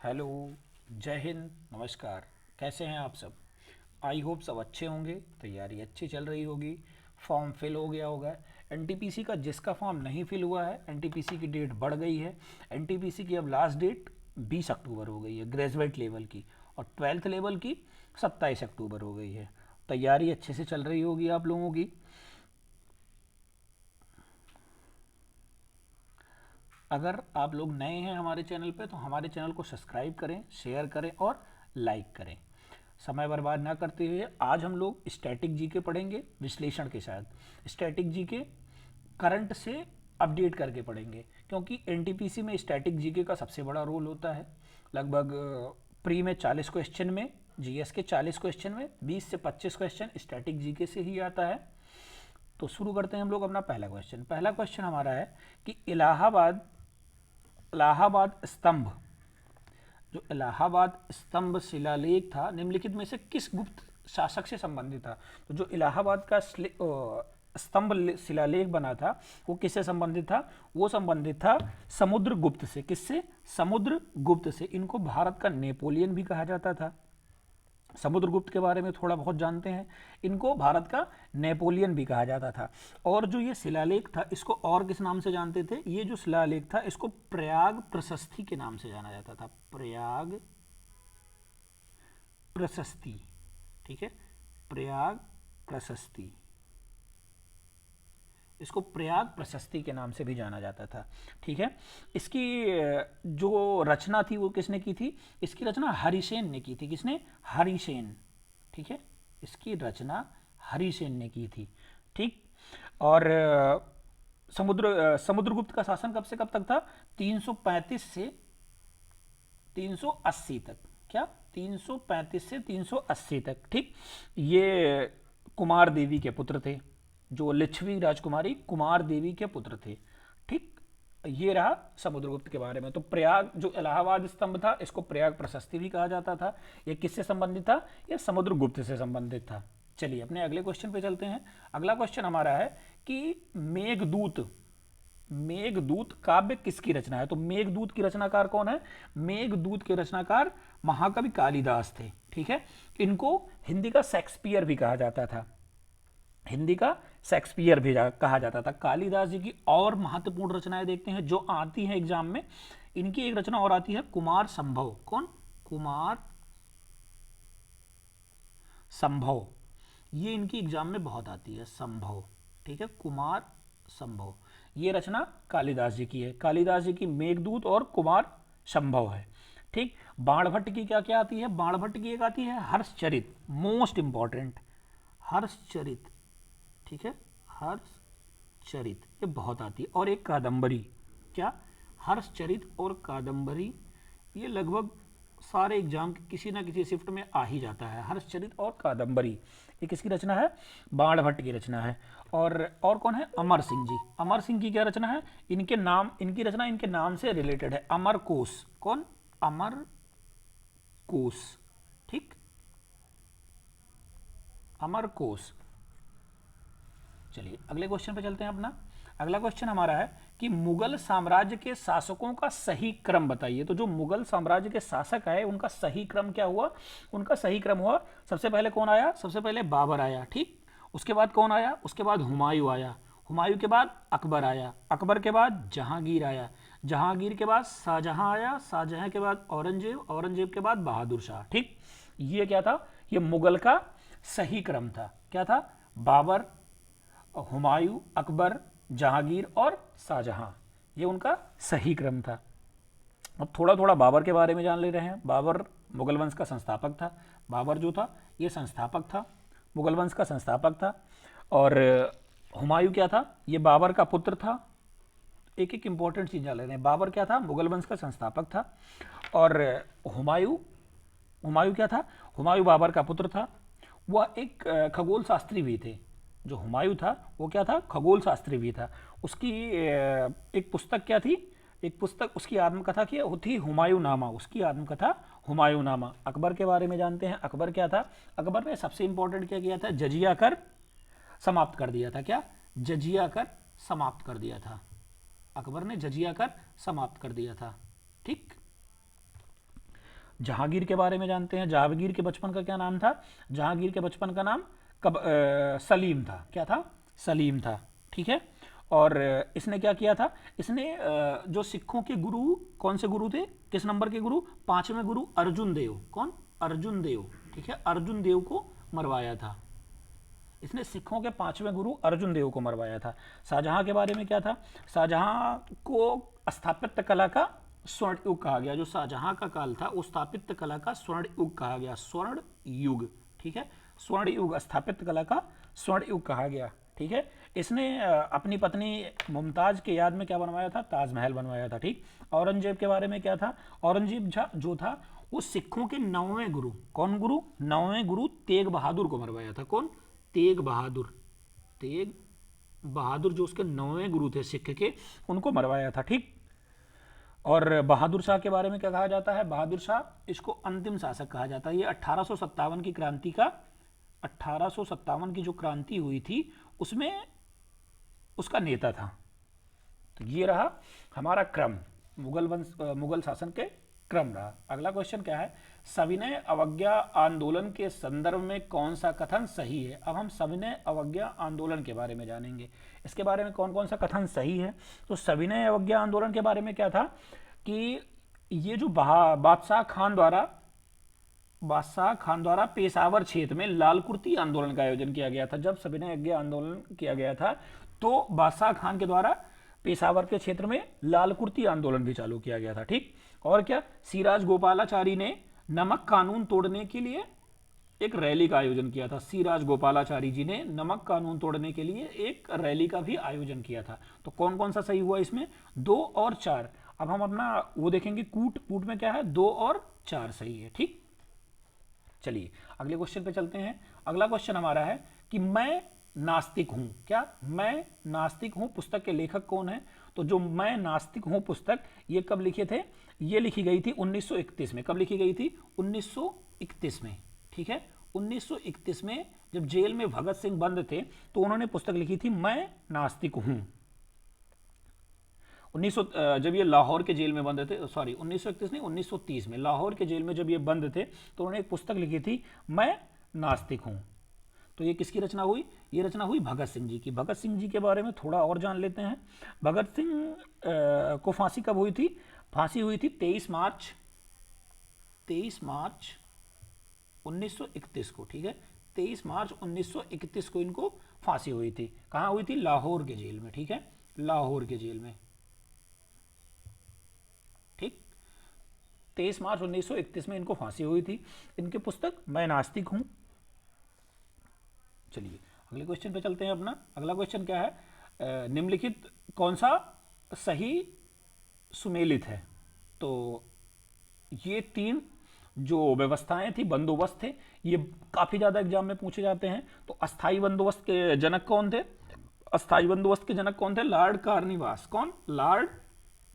Hello. जय हिंद। नमस्कार। कैसे हैं आप सब? आई होप सब अच्छे होंगे, तैयारी अच्छी चल रही होगी। फॉर्म फिल हो गया होगा। एनटीपीसी का जिसका फॉर्म नहीं फिल हुआ है, एनटीपीसी की डेट बढ़ गई है। एनटीपीसी की अब लास्ट डेट 20 अक्टूबर हो गई है ग्रेजुएट लेवल की, और 12th लेवल की 27 अक्टूबर हो गई है। तैयारी अच्छे से चल रही होगी आप लोगों की। अगर आप लोग नए हैं हमारे चैनल पे तो हमारे चैनल को सब्सक्राइब करें, शेयर करें और लाइक करें। समय बर्बाद ना करते हुए आज हम लोग स्टैटिक जीके पढ़ेंगे विश्लेषण के साथ। स्टैटिक जीके करंट से अपडेट करके पढ़ेंगे, क्योंकि एनटीपीसी में स्टैटिक जीके का सबसे बड़ा रोल होता है। लगभग प्री में 40 क्वेश्चन में, जीएस के 40 क्वेश्चन में 20 से 25 क्वेश्चन स्टैटिक जीके से ही आता है। तो शुरू करते हैं हम लोग अपना पहला क्वेश्चन। पहला क्वेश्चन हमारा है कि इलाहाबाद इलाहाबाद स्तंभ, जो इलाहाबाद स्तंभ शिलालेख था, निम्नलिखित में से किस गुप्त शासक से संबंधित था? तो जो इलाहाबाद का स्तंभ शिलालेख बना था वो किससे संबंधित था? वो संबंधित था समुद्रगुप्त से। किससे? समुद्रगुप्त से। इनको भारत का नेपोलियन भी कहा जाता था। समुद्रगुप्त के बारे में थोड़ा बहुत जानते हैं। इनको भारत का नेपोलियन भी कहा जाता था। और जो ये शिलालेख था इसको और किस नाम से जानते थे? ये जो शिलालेख था इसको प्रयाग प्रशस्ति के नाम से जाना जाता था। प्रयाग प्रशस्ति। ठीक है, प्रयाग प्रशस्ति। इसको प्रयाग प्रशस्ति के नाम से भी जाना जाता था। ठीक है। इसकी जो रचना थी वो किसने की थी? इसकी रचना हरिसेन ने की थी। किसने? हरिसेन। ठीक है, इसकी रचना हरिसेन ने की थी। ठीक। और समुद्रगुप्त का शासन कब से कब तक था? 335 से 380 तक। क्या? 335 से 380 तक। ठीक। ये कुमार देवी के पुत्र थे, जो लिच्छवी राजकुमारी कुमार देवी के पुत्र थे। ठीक। ये रहा समुद्रगुप्त के बारे में। तो प्रयाग जो इलाहाबाद स्तंभ था इसको प्रयाग प्रशस्ति भी कहा जाता था। ये किससे संबंधित था? ये समुद्रगुप्त से संबंधित था। चलिए अपने अगले क्वेश्चन पे चलते हैं। अगला क्वेश्चन हमारा है कि मेघदूत मेघदूत काव्य किसकी रचना है? तो मेघदूत की रचनाकार कौन है? मेघदूत के रचनाकार महाकवि कालिदास थे। ठीक है। इनको हिंदी का शेक्सपियर भी कहा जाता था। हिंदी का शेक्सपियर भी कहा जाता था। कालिदास जी की और महत्वपूर्ण रचनाएं देखते हैं जो आती हैं एग्जाम में। इनकी एक रचना और आती है, कुमार संभव। कौन? कुमार संभव। ये इनकी एग्जाम में बहुत आती है, संभव। ठीक है, कुमार संभव। ये रचना कालिदास जी की है। कालिदास जी की मेघदूत और कुमार संभव है। ठीक। बाणभट्ट की क्या क्या आती है? बाणभट्ट की एक आती है हर्षचरित, मोस्ट इंपॉर्टेंट, हर्षचरित। ठीक है, हर्षचरित ये बहुत आती है। और एक कादंबरी। क्या? हर्षचरित और कादंबरी। ये लगभग सारे एग्जाम के किसी ना किसी शिफ्ट में आ ही जाता है, हर्षचरित और कादंबरी। ये किसकी रचना है? बाणभट्ट की रचना है। और कौन है? अमर सिंह जी। अमर सिंह की क्या रचना है? इनके नाम, इनकी रचना इनके नाम से रिलेटेड है, अमर कोश। कौन? अमर कोश। ठीक, अमर कोश। चलिए अगले क्वेश्चन पे चलते हैं अपना। अगला क्वेश्चन हमारा है कि मुगल साम्राज्य के शासकों का सही क्रम बताइए। तो जो मुगल साम्राज्य के शासक आए उनका सही क्रम क्या हुआ? उनका सही क्रम हुआ, सबसे पहले कौन आया? सबसे पहले बाबर आया। ठीक। उसके बाद कौन आया? उसके बाद हुमायूं आया। हुमायूं के बाद अकबर आया। अकबर के बाद जहांगीर आया। जहांगीर के बाद शाहजहां आया। शाहजहां के बाद औरंगजेब। औरंगजेब के बाद बहादुर शाह। ठीक। ये क्या था? ये मुगल का सही क्रम था। क्या था? बाबर, हुमायूं, अकबर, जहांगीर और शाहजहां। ये उनका सही क्रम था। अब थोड़ा थोड़ा बाबर के बारे में जान ले रहे हैं। बाबर मुगल वंश का संस्थापक था। बाबर जो था ये संस्थापक था, मुगल वंश का संस्थापक था। और हुमायूं क्या था? ये बाबर का पुत्र था। एक एक इंपॉर्टेंट चीज जान ले रहे हैं। बाबर क्या था? मुगल वंश का संस्थापक था। और हुमायूं, हुमायूं क्या था? हुमायूं बाबर का पुत्र था। वह एक खगोल शास्त्री भी थे। जो हुमायूं था वो क्या था? खगोल शास्त्री भी था। उसकी एक पुस्तक क्या थी? एक पुस्तक उसकी आत्मकथा की थी, हुमायूं नामा। उसकी आत्मकथा हुमायूं नामा। अकबर के बारे में जानते हैं। अकबर क्या था? अकबर ने सबसे इंपॉर्टेंट क्या किया था? जजिया कर समाप्त कर दिया था। क्या? जजिया कर समाप्त कर दिया था। अकबर ने जजिया कर समाप्त कर दिया था। ठीक। जहांगीर के बारे में जानते हैं। जहांगीर के बचपन का क्या नाम था? जहांगीर के बचपन का नाम सलीम था। क्या था? सलीम था। ठीक है। और इसने क्या किया था? इसने जो सिखों के गुरु, कौन से गुरु थे, किस नंबर के गुरु? 5वें गुरु अर्जुन देव। कौन? अर्जुन देव। ठीक है, अर्जुन देव को मरवाया था इसने। सिखों के 5वें गुरु अर्जुन देव को मरवाया था। शाहजहां के बारे में क्या था? शाहजहां को स्थापत्य कला का स्वर्ण युग कहा गया। जो शाहजहां का काल था वो स्थापत्य कला का स्वर्ण युग कहा गया। स्वर्ण युग। ठीक है, स्वर्ण युग, स्थापत्य कला का स्वर्ण युग कहा गया। ठीक है। इसने अपनी पत्नी मुमताज के याद में क्या बनवाया था? ताजमहल बनवाया था। ठीक। औरंगजेब के बारे में क्या था? औरंगजेब जो था वो सिखों के 9वें गुरु, कौन गुरु? 9वें गुरु तेग बहादुर को मरवाया था। कौन? तेग बहादुर। तेग बहादुर जो उसके 9वें गुरु थे सिख के, उनको मरवाया था। ठीक। और बहादुर शाह के बारे में क्या कहा जाता है? बहादुर शाह, इसको अंतिम शासक कहा जाता है। ये 1857 की क्रांति का, 1857 की जो क्रांति हुई थी उसमें उसका नेता था। तो ये रहा हमारा क्रम, मुगल शासन के क्रम रहा। अगला क्वेश्चन क्या है? सविनय अवज्ञा आंदोलन के संदर्भ में कौन सा कथन सही है? अब हम सविनय अवज्ञा आंदोलन के बारे में जानेंगे। इसके बारे में कौन कौन सा कथन सही है? तो सविनय अवज्ञा आंदोलन के बारे में क्या था कि ये जो बादशाह खान द्वारा पेशावर क्षेत्र में लाल कुर्ती आंदोलन का आयोजन किया गया था। जब सविनय अवज्ञा आंदोलन किया गया था तो बादशाह खान के द्वारा पेशावर के क्षेत्र में लाल कुर्ती आंदोलन भी चालू किया गया था। ठीक। और क्या? सिराज गोपालाचारी ने नमक कानून तोड़ने के लिए एक रैली का आयोजन किया था। सिराज गोपालाचारी जी ने नमक कानून तोड़ने के लिए एक रैली का भी आयोजन किया था। तो कौन कौन सा सही हुआ इसमें? 2 और 4। अब हम अपना वो देखेंगे, कूट में क्या है? 2 और 4 सही है। ठीक। चलिए अगले क्वेश्चन पे चलते हैं। अगला क्वेश्चन हमारा है कि मैं नास्तिक हूं। क्या? मैं नास्तिक हूं पुस्तक के लेखक कौन है? तो जो मैं नास्तिक हूं पुस्तक, ये कब लिखे थे? ये लिखी गई थी 1931 में। कब लिखी गई थी? 1931 में। ठीक है, 1931 में जब जेल में भगत सिंह बंद थे तो उन्होंने पुस्तक लिखी थी मैं नास्तिक हूं। 1900 जब ये लाहौर के जेल में बंद थे, सॉरी 1931 नहीं 1930 में लाहौर के जेल में जब ये बंद थे तो उन्होंने एक पुस्तक लिखी थी मैं नास्तिक हूं। तो ये किसकी रचना हुई? ये रचना हुई भगत सिंह जी की। भगत सिंह जी के बारे में थोड़ा और जान लेते हैं। भगत सिंह को फांसी कब हुई थी? फांसी हुई थी 23 मार्च 1931 को। ठीक है, 23 मार्च 1931 को इनको फांसी हुई थी। कहाँ हुई थी? लाहौर के जेल में। ठीक है, लाहौर के जेल में। ठीक, 23 मार्च 1931 में इनको फांसी हुई थी। इनकी पुस्तक मैं नास्तिक हूं। चलिए अगले क्वेश्चन पे चलते हैं अपना। अगला क्वेश्चन क्या है? निम्नलिखित कौन सा सही सुमेलित है? तो ये 3 जो व्यवस्थाएं थी, बंदोबस्त थे, ये काफी ज्यादा एग्जाम में पूछे जाते हैं। तो अस्थाई बंदोबस्त के जनक कौन थे? अस्थाई बंदोबस्त के जनक कौन थे? Lord Cornwallis. कौन? Lord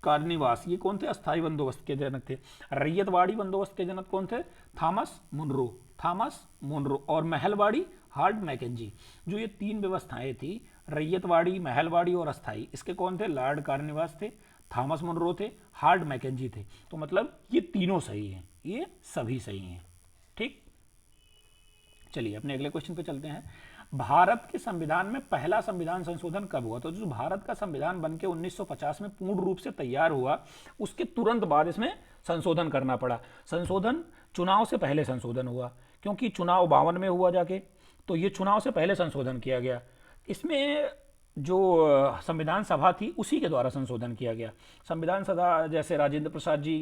Cornwallis. ये कौन थे? अस्थाई बंदोबस्त के जनक थे। रैयतवाड़ी बंदोबस्त के जनक कौन थे? Thomas Munro. और महलवाड़ी हार्ड मैकेंजी। जो ये 3 व्यवस्थाएं थी, रैयतवाड़ी, महलवाड़ी और अस्थाई, इसके कौन थे? लॉर्ड कार्निवास थे, थॉमस मुनरो थे, हार्ड मैकेंजी थे। तो मतलब ये तीनों सही हैं, ये सभी सही हैं। ठीक, चलिए अपने अगले क्वेश्चन पे चलते हैं। भारत के संविधान में पहला संविधान संशोधन कब हुआ? तो जो भारत का संविधान बनके 1950 में पूर्ण रूप से तैयार हुआ, उसके तुरंत बाद इसमें संशोधन करना पड़ा। संशोधन चुनाव से पहले संशोधन हुआ, क्योंकि चुनाव 52 में हुआ जाके, तो ये चुनाव से पहले संशोधन किया गया। इसमें जो संविधान सभा थी उसी के द्वारा संशोधन किया गया। संविधान सभा जैसे राजेंद्र प्रसाद जी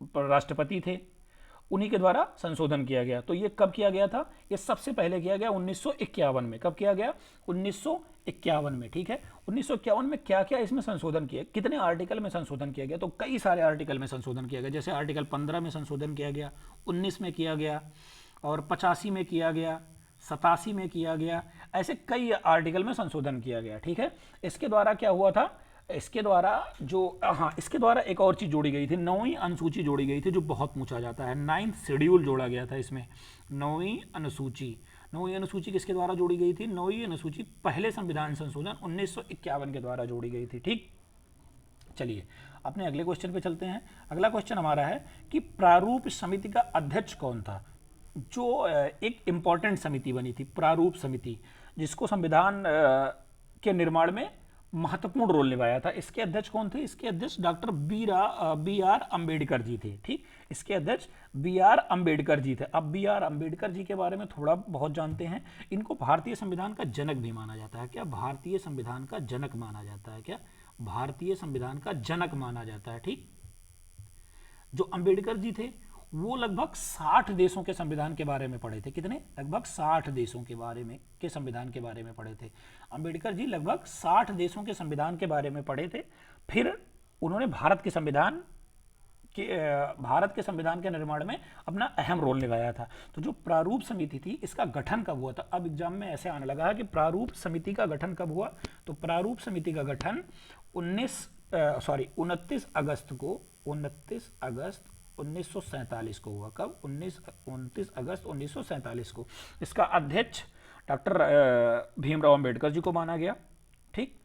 राष्ट्रपति थे, उन्हीं के द्वारा संशोधन किया गया। तो ये कब किया गया था? ये सबसे पहले किया गया 1951 में। कब किया गया? 1951 में। ठीक है, 1951 में क्या क्या इसमें संशोधन किया, कितने आर्टिकल में संशोधन किया गया? तो कई सारे आर्टिकल में संशोधन किया गया। जैसे आर्टिकल 15 में संशोधन किया गया, 19 में किया गया, और 85 में किया गया, 87 में किया गया। ऐसे कई आर्टिकल में संशोधन किया गया। ठीक है, इसके द्वारा क्या हुआ था? इसके द्वारा एक और चीज जोड़ी गई थी, 9वीं अनुसूची जोड़ी गई थी, जो बहुत पूछा जाता है। 9th शेड्यूल जोड़ा गया था इसमें, 9वीं अनुसूची। 9वीं अनुसूची किसके द्वारा जोड़ी गई थी? 9वीं अनुसूची पहले संविधान संशोधन 1951 के द्वारा जोड़ी गई थी। ठीक, चलिए अपने अगले क्वेश्चन पे चलते हैं। अगला क्वेश्चन हमारा है कि प्रारूप समिति का अध्यक्ष कौन था। जो एक इंपॉर्टेंट समिति बनी थी, प्रारूप समिति, जिसको संविधान के निर्माण में महत्वपूर्ण रोल निभाया था, इसके अध्यक्ष कौन थे? इसके अध्यक्ष doctor B are Ambedkar ji थे। ठीक, इसके अध्यक्ष बी आर अम्बेडकर जी थे। अब बी आर अम्बेडकर जी के बारे में थोड़ा बहुत जानते हैं। इनको भारतीय संविधान का जनक भी माना जाता है। क्या भारतीय संविधान का जनक माना जाता है? क्या भारतीय संविधान का जनक माना जाता है? ठीक, जो अम्बेडकर जी थे वो लगभग 60 देशों के संविधान के बारे में पढ़े थे। कितने? लगभग 60 देशों के बारे में के संविधान के बारे में पढ़े थे। अम्बेडकर जी लगभग 60 देशों के संविधान के बारे में पढ़े थे। फिर उन्होंने भारत के संविधान के निर्माण में अपना अहम रोल निभाया था। तो जो प्रारूप समिति थी, इसका गठन कब हुआ था? अब एग्जाम में ऐसे आने लगा है कि प्रारूप समिति का गठन कब हुआ। तो प्रारूप समिति का गठन 29 अगस्त 1947 को हुआ। कब? 29 अगस्त 1947 को। इसका अध्यक्ष डॉक्टर भीमराव अंबेडकर जी को माना गया। ठीक,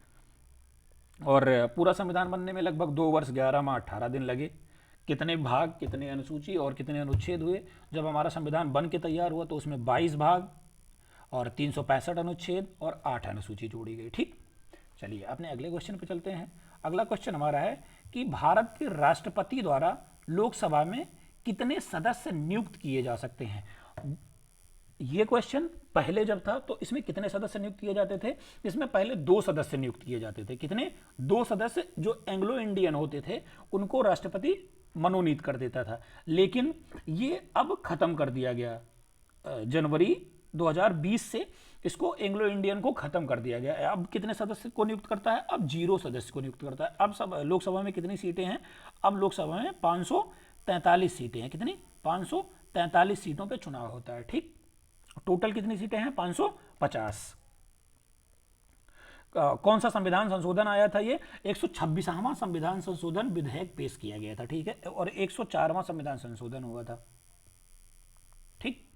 और पूरा संविधान बनने में लगभग 2 वर्ष 11 माह 18 दिन लगे। कितने भाग, कितने अनुसूची और कितने अनुच्छेद हुए? जब हमारा संविधान बन के तैयार हुआ तो उसमें 22 भाग और 365 अनुच्छेद और 8 अनुसूची जोड़ी गई। ठीक, चलिए अपने अगले क्वेश्चन पे चलते हैं। अगला क्वेश्चन हमारा है कि भारत के राष्ट्रपति द्वारा लोकसभा में कितने सदस्य नियुक्त किए जा सकते हैं। यह क्वेश्चन पहले जब था तो इसमें कितने सदस्य नियुक्त किए जाते थे? इसमें पहले 2 सदस्य नियुक्त किए जाते थे। कितने? 2 सदस्य। जो एंग्लो इंडियन होते थे उनको राष्ट्रपति मनोनीत कर देता था, लेकिन ये अब खत्म कर दिया गया। जनवरी 2020 से इसको एंग्लो इंडियन को खत्म कर दिया गया। अब कितने सदस्य को नियुक्त करता है? अब 0 सदस्य को नियुक्त करता है। अब सब लोकसभा में कितनी सीटें हैं? अब लोकसभा में 543 सीटें हैं। कितनी? 543 सीटों पे चुनाव होता है। ठीक, टोटल कितनी सीटें हैं? 550। कौन सा संविधान संशोधन आया था? ये 126वां संविधान संशोधन विधेयक पेश किया गया था। ठीक है, और 104वां संविधान संशोधन हुआ था। ठीक,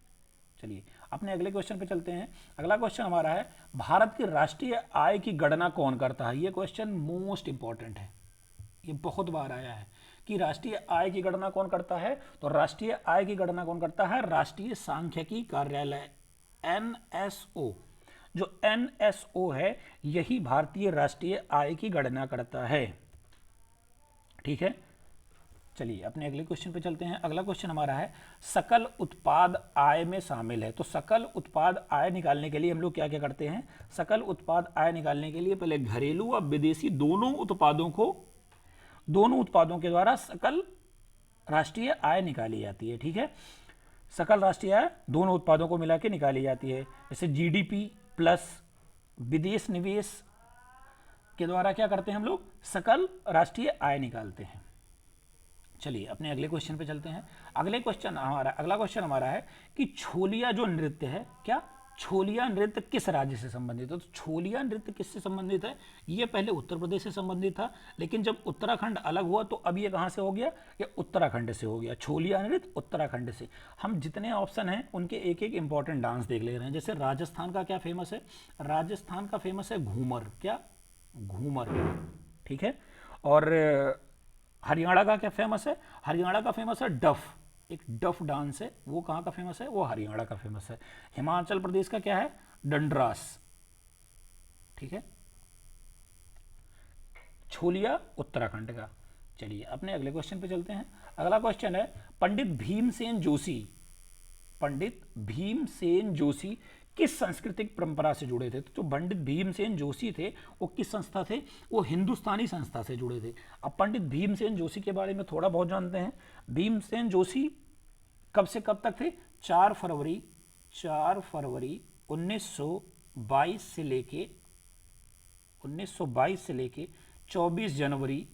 चलिए अपने अगले क्वेश्चन पे चलते हैं। अगला क्वेश्चन हमारा है भारत की राष्ट्रीय आय की गणना कौन करता है। ये क्वेश्चन मोस्ट इंपॉर्टेंट है, ये बहुत बार आया है कि राष्ट्रीय आय की गणना कौन करता है। तो राष्ट्रीय आय की गणना कौन करता है? राष्ट्रीय सांख्यिकी कार्यालय, NSO। जो NSO है यही भारतीय राष्ट्रीय आय की गणना करता है। ठीक है, चलिए अपने अगले क्वेश्चन पे चलते हैं। अगला क्वेश्चन हमारा है सकल उत्पाद आय में शामिल है। तो सकल उत्पाद आय निकालने के लिए हम लोग क्या क्या करते हैं? सकल उत्पाद आय निकालने के लिए पहले घरेलू और विदेशी दोनों उत्पादों के द्वारा सकल राष्ट्रीय आय निकाली जाती है। ठीक है, सकल राष्ट्रीय आय दोनों उत्पादों को मिला के निकाली जाती है। जैसे GDP प्लस विदेश निवेश के द्वारा क्या करते हैं हम लोग? सकल राष्ट्रीय आय निकालते हैं। चलिए अपने अगले क्वेश्चन पे चलते हैं। अगला क्वेश्चन हमारा है कि छोलिया जो नृत्य है, क्या छोलिया नृत्य किस राज्य से संबंधित है? तो छोलिया नृत्य किससे संबंधित है? ये पहले उत्तर प्रदेश से संबंधित था, लेकिन जब उत्तराखंड अलग हुआ तो अब ये कहाँ से हो गया? ये उत्तराखंड से हो गया। छोलिया नृत्य उत्तराखंड से। हम जितने ऑप्शन हैं उनके एक एक इंपॉर्टेंट डांस देख ले रहे हैं। जैसे राजस्थान का क्या फेमस है? राजस्थान का फेमस है घूमर। क्या? घूमर। ठीक है, और हरियाणा का क्या फेमस है? हरियाणा का फेमस है डफ। एक डफ डांस है, वो कहाँ का फेमस है? वो हरियाणा का फेमस है। हिमाचल प्रदेश का क्या है? डंडरास। ठीक है, छोलिया उत्तराखंड का। चलिए अपने अगले क्वेश्चन पे चलते हैं। अगला क्वेश्चन है पंडित भीमसेन जोशी किस सांस्कृतिक परंपरा से जुड़े थे? तो जो पंडित भीमसेन जोशी थे वो किस संस्था थे? वो हिंदुस्तानी संस्था से जुड़े थे। अब पंडित भीमसेन जोशी के बारे में थोड़ा बहुत जानते हैं। भीमसेन जोशी कब से कब तक थे? 4 फरवरी 1922 से लेके 24 जनवरी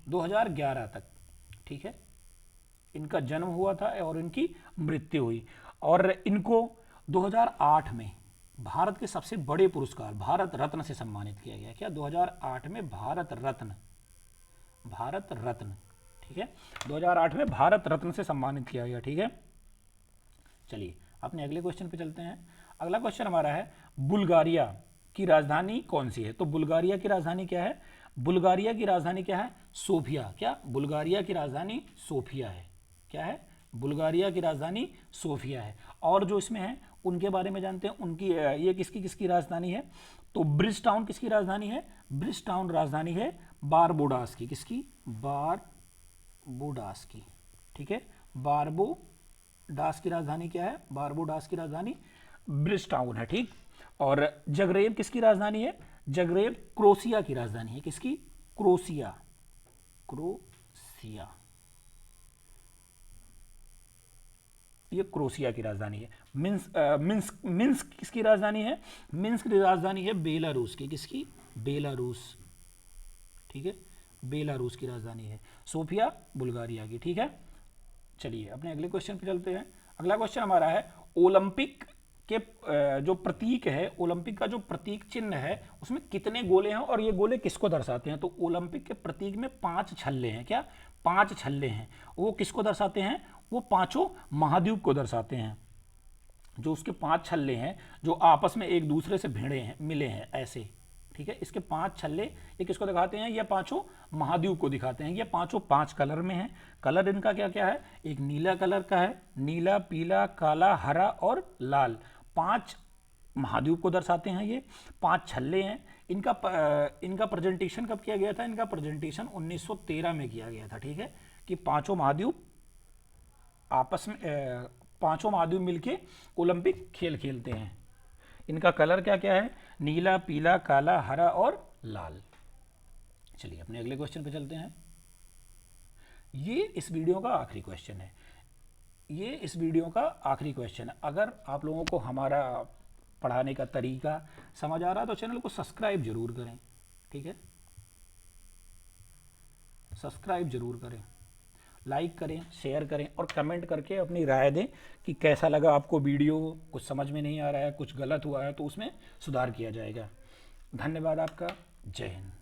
2011 तक। ठीक है, इनका जन्म हुआ था और इनकी मृत्यु हुई। और इनको 2008 में भारत के सबसे बड़े पुरस्कार भारत रत्न से सम्मानित किया गया। क्या? 2008 में भारत रत्न। ठीक है, 2008 में भारत रत्न से सम्मानित किया गया। ठीक है, चलिए अपने अगले क्वेश्चन पे चलते हैं। अगला क्वेश्चन हमारा है बुल्गारिया की राजधानी कौन सी है? तो बुल्गारिया की राजधानी क्या है? बुल्गारिया की राजधानी क्या है? सोफिया। क्या? बुल्गारिया की राजधानी सोफिया है। क्या है? बुल्गारिया की राजधानी सोफिया है। और जो इसमें है उनके बारे में जानते हैं, उनकी ये किसकी किसकी राजधानी है? तो ब्रिजटाउन किसकी राजधानी है? ब्रिजटाउन राजधानी है बारबोडास की। किसकी? बारबोडास की। ठीक है, बारबोडास की राजधानी क्या है? बारबोडास की राजधानी ब्रिजटाउन है। ठीक। और जगरेब किसकी राजधानी है? जगरेब क्रोशिया की राजधानी है। किसकी? क्रोशिया। क्रोशिया, ये क्रोशिया की राजधानी है। मिन्स्क मिन्स्क किसकी राजधानी है? मिन्स्क की राजधानी है बेलारूस की। किसकी? बेलारूस। ठीक है, बेलारूस की राजधानी है। सोफिया बुल्गारिया की। ठीक है, चलिए अपने अगले क्वेश्चन पे चलते हैं। अगला क्वेश्चन हमारा है ओलंपिक के जो प्रतीक है, ओलंपिक का जो प्रतीक चिन्ह है उसमें कितने गोले हैं और ये गोले किसको दर्शाते हैं? तो ओलंपिक के प्रतीक में 5 छल्ले हैं। क्या? 5 छल्ले हैं। वो किसको दर्शाते हैं? वो पांचों महाद्वीप को दर्शाते हैं। जो उसके 5 छल्ले हैं जो आपस में एक दूसरे से भिड़े हैं, मिले हैं ऐसे। ठीक है, इसके 5 छल्ले ये किसको दिखाते हैं? ये पांचों महाद्वीप को दिखाते हैं। ये पांचों 5 कलर में हैं। कलर इनका क्या क्या है? एक नीला कलर का है, नीला, पीला, काला, हरा और लाल। 5 महाद्वीप को दर्शाते हैं। ये 5 छल्ले हैं। इनका प्रेजेंटेशन कब किया गया था? इनका प्रेजेंटेशन 1913 में किया गया था। ठीक है, कि पांचों महाद्वीप आपस में पांचों महाद्वीप मिलके ओलंपिक खेल खेलते हैं। इनका कलर क्या क्या है? नीला, पीला, काला, हरा और लाल। चलिए अपने अगले क्वेश्चन पे चलते हैं। ये इस वीडियो का आखिरी क्वेश्चन है। ये इस वीडियो का आखिरी क्वेश्चन है। अगर आप लोगों को हमारा पढ़ाने का तरीका समझ आ रहा है तो चैनल को सब्सक्राइब जरूर करें। ठीक है, सब्सक्राइब जरूर करें, लाइक करें, शेयर करें और कमेंट करके अपनी राय दें कि कैसा लगा आपको वीडियो। कुछ समझ में नहीं आ रहा है, कुछ गलत हुआ है तो उसमें सुधार किया जाएगा। धन्यवाद आपका। जय हिंद।